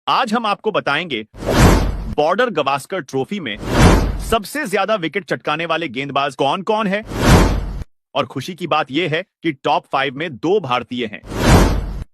आज हम आपको बताएंगे बॉर्डर गवास्कर ट्रॉफी में सबसे ज्यादा विकेट चटकाने वाले गेंदबाज कौन कौन है। और खुशी की बात यह है कि टॉप 5 में 2 भारतीय हैं।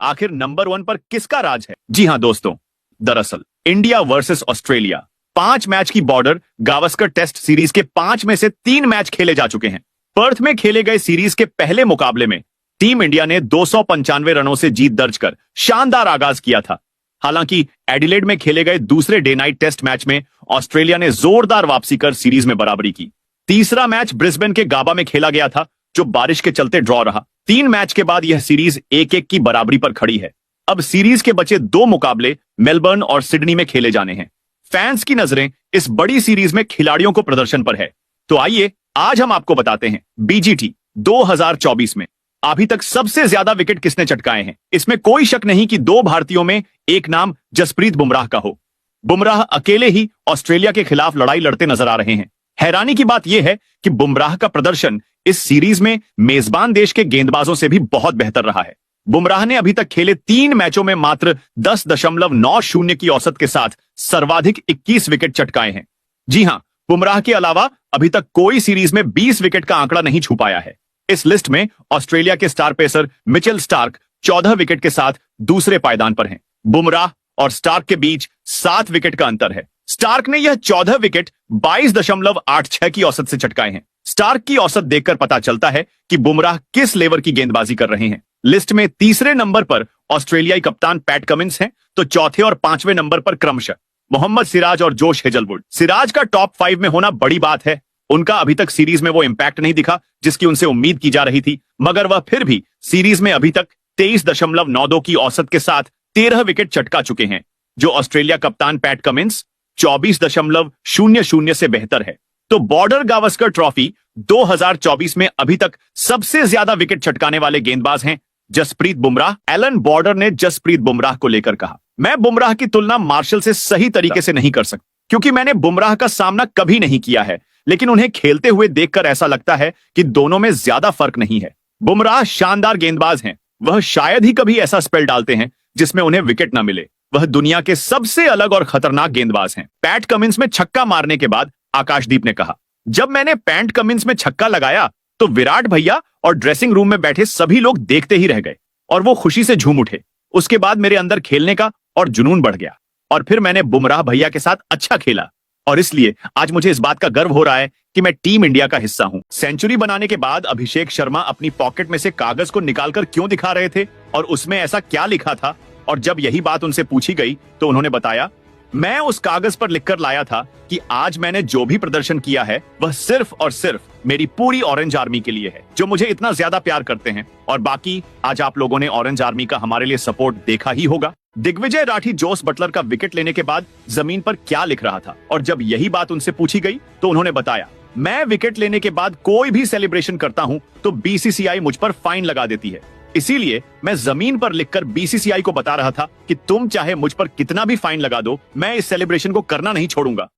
आखिर नंबर 1 पर किसका राज है? जी हां दोस्तों, दरअसल इंडिया वर्सेस ऑस्ट्रेलिया 5 मैच की बॉर्डर गावस्कर टेस्ट सीरीज के 5 में से 3 मैच खेले जा चुके हैं। पर्थ में खेले गए सीरीज के पहले मुकाबले में टीम इंडिया ने 295 रनों से जीत दर्ज कर शानदार आगाज किया था। हालांकि एडिलेड में खेले गए दूसरे डे नाइट टेस्ट मैच में ऑस्ट्रेलिया ने जोरदार वापसी कर सीरीज में बराबरी की। तीसरा मैच ब्रिस्बेन के गाबा में खेला गया था, जो बारिश के चलते ड्रॉ रहा। 3 मैच के बाद यह सीरीज 1-1 की बराबरी पर खड़ी है। अब सीरीज के बचे 2 मुकाबले मेलबर्न और सिडनी में खेले जाने हैं। फैंस की नजरें इस बड़ी सीरीज में खिलाड़ियों को प्रदर्शन पर है। तो आइए आज हम आपको बताते हैं बीजीटी 2024 में अभी तक सबसे ज्यादा विकेट किसने चटकाए हैं। इसमें कोई शक नहीं कि 2 भारतीयों में एक नाम जसप्रीत बुमराह का हो। बुमराह अकेले ही ऑस्ट्रेलिया के खिलाफ लड़ाई लड़ते नजर आ रहे हैं। हैरानी की बात यह है कि बुमराह का प्रदर्शन इस सीरीज में मेजबान देश के गेंदबाजों से भी बहुत बेहतर रहा है। बुमराह ने अभी तक खेले 3 मैचों में मात्र 10.90 की औसत के साथ सर्वाधिक 21 विकेट चटकाए हैं। जी हां, बुमराह के अलावा अभी तक कोई सीरीज में 20 विकेट का आंकड़ा नहीं छू पाया है। इस लिस्ट में ऑस्ट्रेलिया के star pacer Mitchell Starc 14 wicket के साथ दूसरे पायदान पर हैं। बुमराह और स्टार्क के बीच 7 विकेट का अंतर है। स्टार्क ने यह 14 विकेट 22.86 की औसत से चटकाए हैं। स्टार्क की औसत देखकर पता चलता है कि बुमराह किस लेवल की गेंदबाजी कर रहे हैं। लिस्ट में तीसरे नंबर पर ऑस्ट्रेलियाई कप्तान पैट कमिंस हैं, तो चौथे और 5वें नंबर पर क्रमशः मोहम्मद सिराज और जोश हेजलवुड। सिराज का टॉप 5 में होना बड़ी बात है। उनका अभी तक सीरीज में वो इंपैक्ट नहीं दिखा जिसकी उनसे उम्मीद की जा रही थी, मगर वह फिर भी सीरीज में अभी तक 23.92 की औसत के साथ 13 विकेट चटका चुके हैं, जो ऑस्ट्रेलिया कप्तान पैट कमिंस 24.00 से बेहतर है। तो बॉर्डर गावस्कर ट्रॉफी 2024 में अभी तक सबसे ज्यादा विकेट चटकाने वाले गेंदबाज हैं जसप्रीत बुमराह। एलन बॉर्डर ने जसप्रीत बुमराह को लेकर कहा, मैं बुमराह की तुलना मार्शल से सही तरीके से नहीं कर सकता, क्योंकि मैंने बुमराह का सामना कभी नहीं किया है, लेकिन उन्हें खेलते हुए देखकर ऐसा लगता है कि दोनों में ज्यादा फर्क नहीं है। बुमराह शानदार गेंदबाज हैं। वह शायद ही कभी ऐसा स्पेल डालते हैं जिसमें उन्हें विकेट न मिले। वह दुनिया के सबसे अलग और खतरनाक गेंदबाज हैं। पैट कमिंस में छक्का मारने के बाद आकाशदीप ने कहा, जब मैंने पैट कमिंस में छक्का लगाया तो विराट भैया और ड्रेसिंग रूम में बैठे सभी लोग देखते ही रह गए और वो खुशी से झूम उठे। उसके बाद मेरे अंदर खेलने का और जुनून बढ़ गया और फिर मैंने बुमराह भैया के साथ अच्छा खेला और इसलिए आज मुझे इस बात का गर्व हो रहा है कि मैं टीम इंडिया का हिस्सा हूं। सेंचुरी बनाने के बाद अभिषेक शर्मा अपनी पॉकेट में से कागज को निकालकर क्यों दिखा रहे थे और उसमें ऐसा क्या लिखा था, और जब यही बात उनसे पूछी गई तो उन्होंने बताया, मैं उस कागज पर लिखकर लाया था कि आज मैंने जो भी प्रदर्शन किया है वह सिर्फ और सिर्फ मेरी पूरी ऑरेंज आर्मी के लिए है, जो मुझे इतना ज्यादा प्यार करते हैं। और बाकी आज आप लोगों ने ऑरेंज आर्मी का हमारे लिए सपोर्ट देखा ही होगा। दिग्विजय राठी जोस बटलर का विकेट लेने के बाद जमीन पर क्या लिख रहा था, और जब यही बात उनसे पूछी गई तो उन्होंने बताया, मैं विकेट लेने के बाद कोई भी सेलिब्रेशन करता हूं तो बीसीसीआई मुझ पर फाइन लगा देती है, इसीलिए मैं जमीन पर लिखकर बीसीसीआई को बता रहा था कि तुम चाहे मुझ पर कितना भी फाइन लगा दो, मैं इस सेलिब्रेशन को करना नहीं छोड़ूंगा।